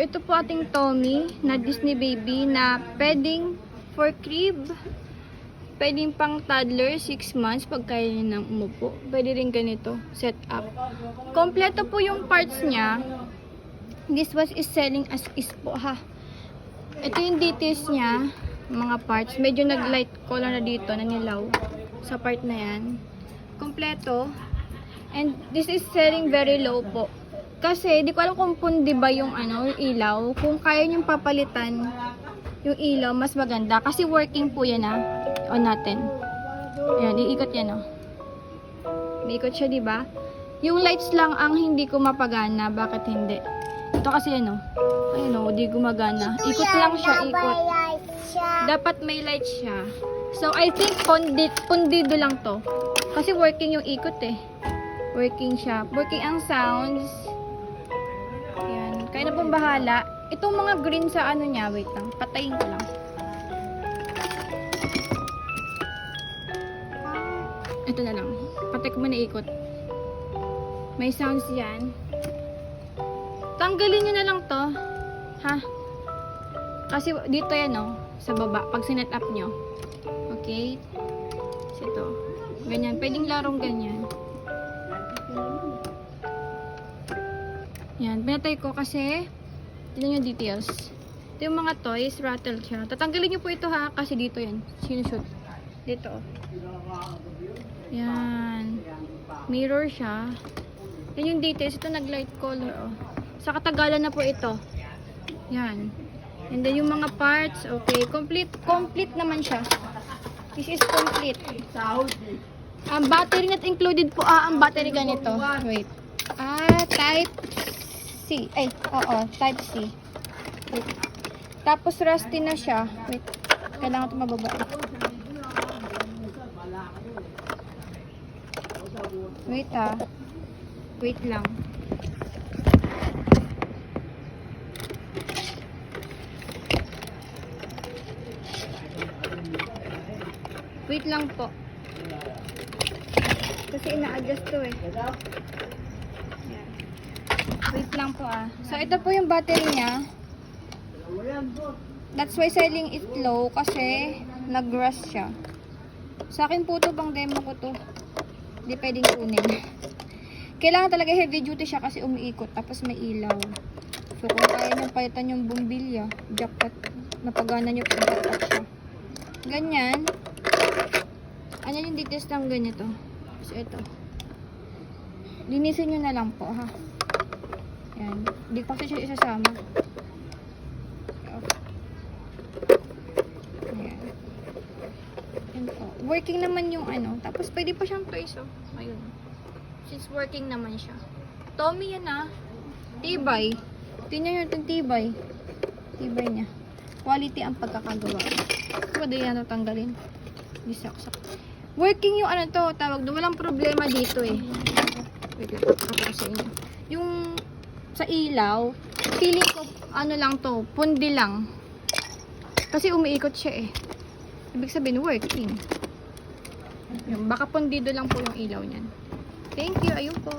Ito po ating Tommy na Disney baby na pwedeng for crib, pwedeng pang toddler, 6 months pag kaya niya nang umupo. Pwede rin ganito, set up. Kompleto po yung parts niya. This was is selling as is po ha. Ito yung details niya, mga parts. Medyo nag-light color na dito, na nilaw sa part na yan. Kompleto. And this is selling very low po. Kasi, di ko alam kung pundi ba yung yung ilaw. Kung kaya niyong papalitan yung ilaw, mas maganda. Kasi working po yan ha. On natin. Ayan, iikot yan oh. Iikot siya, di ba? Yung lights lang ang hindi ko mapagana. Bakit hindi? Ito kasi yan oh. Ayun oh, di gumagana. Ikot lang siya, ikot. Dapat may light siya. So, I think pundido lang to. Kasi working yung ikot eh. Working siya. Working ang sounds. Ayan. Kaya na pong bahala. Itong mga green sa ano niya, wait lang. Patayin ko lang. Ito na lang. Patay ko muna ikot. May sounds yan. Tanggalin nyo na lang to. Ha? Kasi dito yan oh. Sa baba. Pag sinet up nyo. Okay? Kasi ito. Ganyan. Pwedeng larong ganyan. Yan, pinatay ko kasi tignan yung details. Ito yung mga toys, rattle siya. Tatanggalin nyo po ito ha, kasi dito yan. Sinushoot. Dito oh. Yan. Mirror siya. Yan yung details. Ito nag-light color oh. Sa katagalan na po ito. Yan. And then yung mga parts, okay. Complete naman siya. This is complete. Ang battery not included po. Ang battery ganito. Wait. Type C. Ay, oo, type C. Wait. Tapos rusty na siya. Wait. Kailangan ito mababa. Wait Wait lang. Wait lang po. Kasi ina-adjust to eh. Wait lang po So, ito po yung battery niya. That's why selling it low kasi nag-rust siya. Sa akin po to, pang demo ko to. Hindi pwedeng kunin. Kailangan talaga heavy duty siya kasi umiikot. Tapos may ilaw. So, kung kaya nyo palitan yung bumbilya, jackpot, napagana nyo po jackpot siya. Ganyan. Ano yung details ng ganito? So, ito. Linisin nyo na lang po, ha? Yan. Hindi ko kasi siya isasama. Ayan. Yan po. Working naman yung Tapos, pwede pa siyang toys, oh. Ayun. Since working naman siya. Tommy yan, Tibay. Tingnan nyo itong tibay. Tibay niya. Quality ang pagkakagawa. Pwede yan tanggalin. Bisaksak. Working yung tawag doon. Walang problema dito eh. Wait lang. Kapag sa inyo. Yung sa ilaw, feeling ko, lang to, pundi lang. Kasi umiikot siya eh. Ibig sabihin, working. Yung, baka pundido lang po yung ilaw niyan. Thank you. Ayun po.